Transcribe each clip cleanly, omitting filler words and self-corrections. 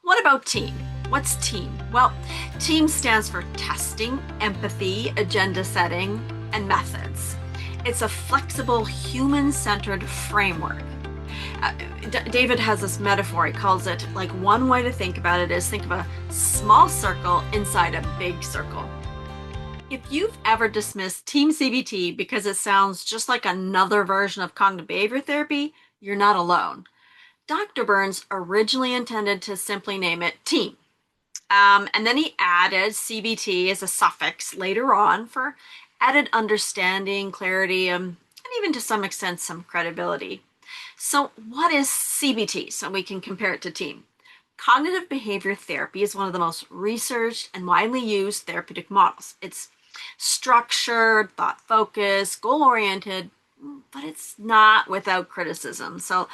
What about TEAM? What's TEAM? Well, TEAM stands for testing, empathy, agenda setting, and methods. It's a flexible, human-centered framework. David has this metaphor. He calls it like one way to think about it is think of a small circle inside a big circle. If you've ever dismissed TEAM-CBT because it sounds just like another version of cognitive behavior therapy, you're not alone. Dr. Burns originally intended to simply name it TEAM. And then he added CBT as a suffix later on for added understanding, clarity, and even to some extent some credibility. So what is CBT? So we can compare it to TEAM. Cognitive behavior therapy is one of the most researched and widely used therapeutic models. It's structured, thought-focused, goal-oriented, but it's not without criticism. So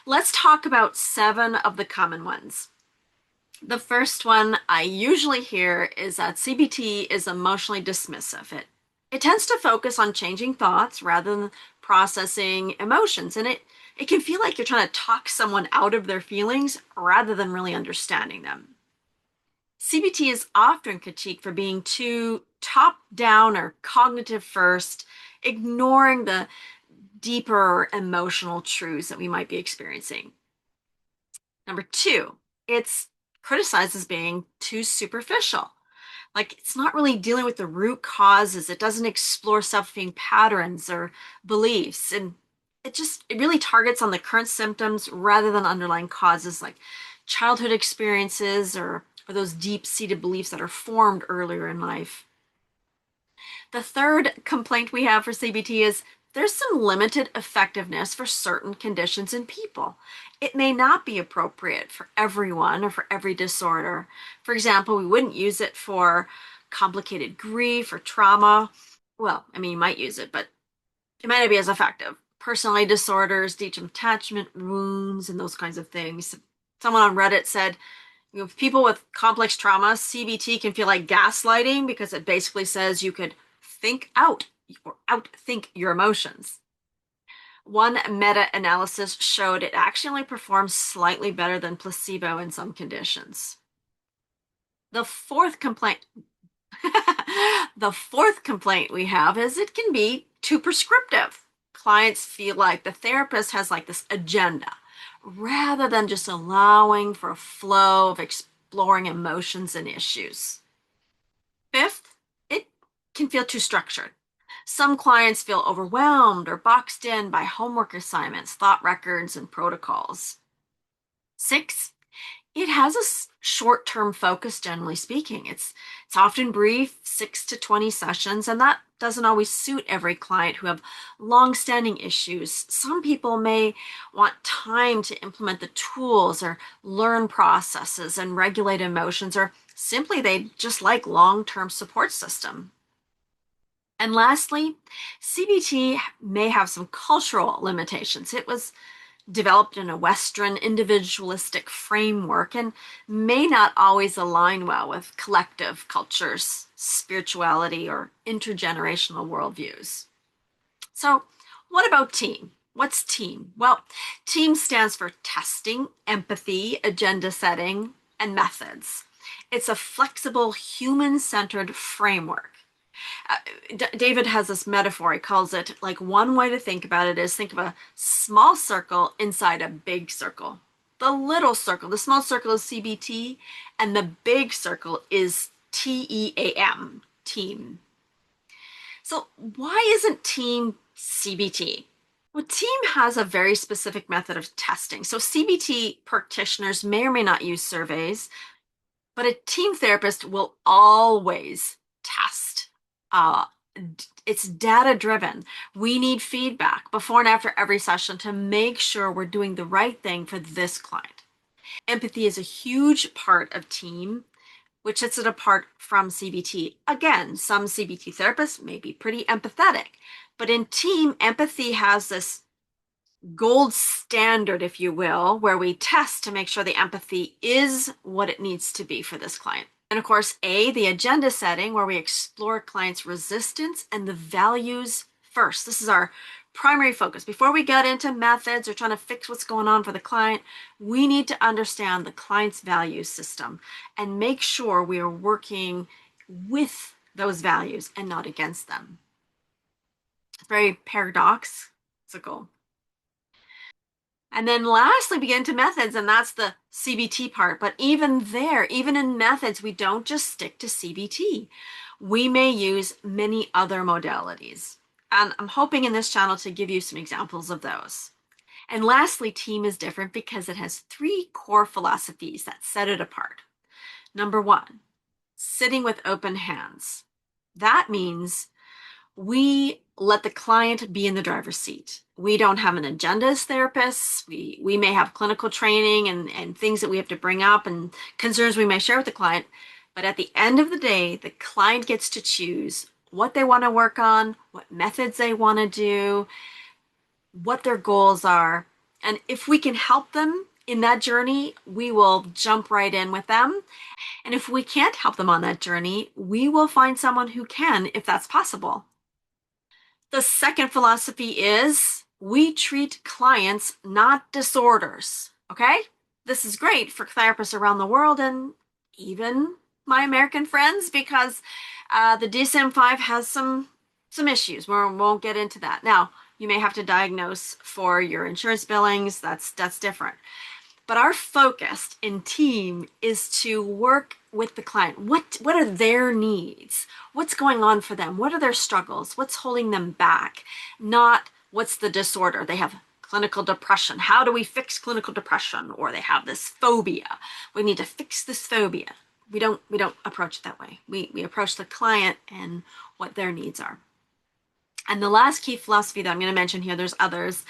let's talk about 7 of the common ones. The first one I usually hear is that CBT is emotionally dismissive. It tends to focus on changing thoughts rather than processing emotions, and it can feel like you're trying to talk someone out of their feelings rather than really understanding them. CBT is often critiqued for being too top-down or cognitive first, ignoring the deeper emotional truths that we might be experiencing. Number 2, it's criticized as being too superficial. Like it's not really dealing with the root causes. It doesn't explore self-defeating patterns or beliefs. And it really targets on the current symptoms rather than underlying causes like childhood experiences or those deep-seated beliefs that are formed earlier in life. The third complaint we have for CBT is there's some limited effectiveness for certain conditions in people. It may not be appropriate for everyone or for every disorder. For example, we wouldn't use it for complicated grief or trauma. Well, I mean, you might use it, but it might not be as effective. Personality disorders, deep attachment wounds, and those kinds of things. Someone on Reddit said, people with complex trauma, CBT can feel like gaslighting because it basically says you could think out or outthink your emotions. One meta-analysis showed it actually performs slightly better than placebo in some conditions. The fourth complaint we have is it can be too prescriptive. Clients feel like the therapist has like this agenda rather than just allowing for a flow of exploring emotions and issues. Fifth, it can feel too structured. Some clients feel overwhelmed or boxed in by homework assignments, thought records, and protocols. 6, it has a short-term focus, generally speaking. It's often brief, 6 to 20 sessions, and that doesn't always suit every client who have long-standing issues. Some people may want time to implement the tools or learn processes and regulate emotions, or simply they just like long-term support system. And lastly, CBT may have some cultural limitations. It was developed in a Western individualistic framework and may not always align well with collective cultures, spirituality, or intergenerational worldviews. So, what about TEAM? What's TEAM? Well, TEAM stands for testing, empathy, agenda setting, and methods. It's a flexible, human-centered framework. David has this metaphor. He calls it like one way to think about it is think of a small circle inside a big circle. The little circle, the small circle is CBT, and the big circle is TEAM, TEAM. So why isn't TEAM CBT? Well, TEAM has a very specific method of testing. So CBT practitioners may or may not use surveys, but a TEAM therapist will always test. It's data driven. We need feedback before and after every session to make sure we're doing the right thing for this client. Empathy is a huge part of TEAM, which sets it apart from CBT. Again, some CBT therapists may be pretty empathetic, but in TEAM, empathy has this gold standard, if you will, where we test to make sure the empathy is what it needs to be for this client. And of course, the agenda setting, where we explore clients' resistance and the values first. This is our primary focus. Before we get into methods or trying to fix what's going on for the client, we need to understand the client's value system and make sure we are working with those values and not against them. It's very paradoxical. And then lastly, we get into methods, and that's the CBT part. But even there, even in methods, we don't just stick to CBT. We may use many other modalities. And I'm hoping in this channel to give you some examples of those. And lastly, team is different because it has three core philosophies that set it apart. Number one, sitting with open hands. That means we let the client be in the driver's seat. We don't have an agenda as therapists. We may have clinical training and things that we have to bring up and concerns we may share with the client. But at the end of the day, the client gets to choose what they want to work on, what methods they want to do, what their goals are. And if we can help them in that journey, we will jump right in with them. And if we can't help them on that journey, we will find someone who can, if that's possible. The second philosophy is we treat clients, not disorders. Okay? This is great for therapists around the world and even my American friends because the DSM-5 has some issues. We won't get into that. Now, you may have to diagnose for your insurance billings. That's different. But our focus in team is to work with the client. What are their needs? What's going on for them? What are their struggles? What's holding them back? Not what's the disorder. They have clinical depression. How do we fix clinical depression? Or they have this phobia. We need to fix this phobia. We don't approach it that way. We approach the client and what their needs are. And the last key philosophy that I'm going to mention here, there's others,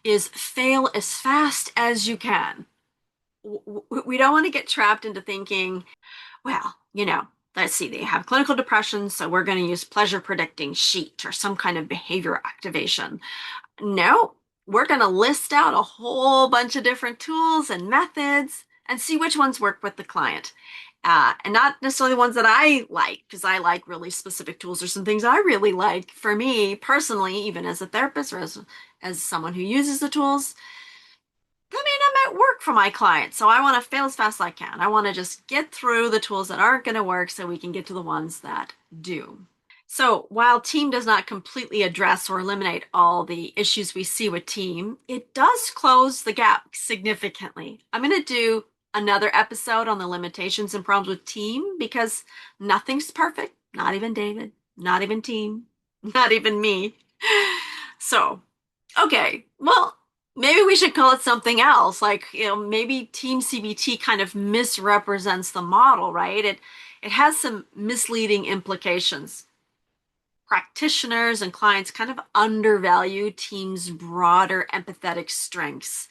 is fail as fast as you can. We don't want to get trapped into thinking, well, let's see, they have clinical depression, so we're going to use pleasure predicting sheet or some kind of behavior activation. No, we're going to list out a whole bunch of different tools and methods and see which ones work with the client. And not necessarily the ones that I like, because I like really specific tools or some things I really like. For me personally, even as a therapist or as someone who uses the tools, that may not work for my client. So I want to fail as fast as I can. I want to just get through the tools that aren't going to work so we can get to the ones that do. So while team does not completely address or eliminate all the issues we see with team, it does close the gap significantly. I'm going to do another episode on the limitations and problems with team because nothing's perfect. Not even David, not even team, not even me. So, okay, well, maybe we should call it something else. Like, maybe TEAM-CBT kind of misrepresents the model, right? It has some misleading implications. Practitioners and clients kind of undervalue team's broader empathetic strengths.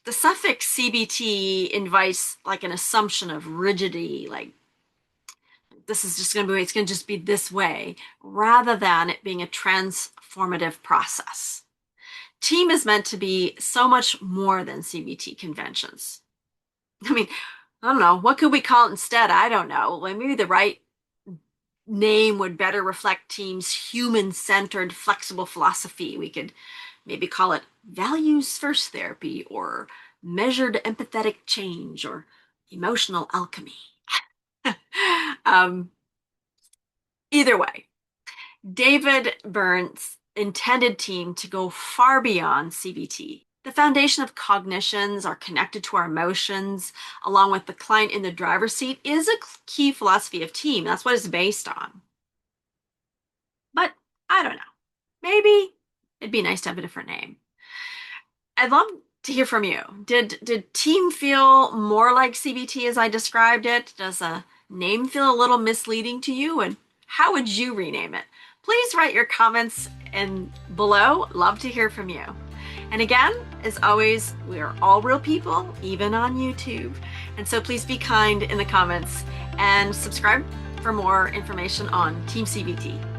The suffix CBT invites like an assumption of rigidity, like this is just going to be, it's going to just be this way, rather than it being a transformative process. Team is meant to be so much more than CBT conventions. I mean, I don't know. What could we call it instead? I don't know. Like maybe the right name would better reflect team's human-centered, flexible philosophy. We could maybe call it values first therapy or measured empathetic change or emotional alchemy. Either way, David Burns intended team to go far beyond CBT. The foundation of cognitions are connected to our emotions, along with the client in the driver's seat, is a key philosophy of team. That's what it's based on. But I don't know. Maybe it'd be nice to have a different name. I'd love to hear from you. Did team feel more like CBT as I described it? Does a name feel a little misleading to you? And how would you rename it? Please write your comments in below. Love to hear from you. And again, as always, we are all real people, even on YouTube. And so please be kind in the comments and subscribe for more information on TEAM-CBT.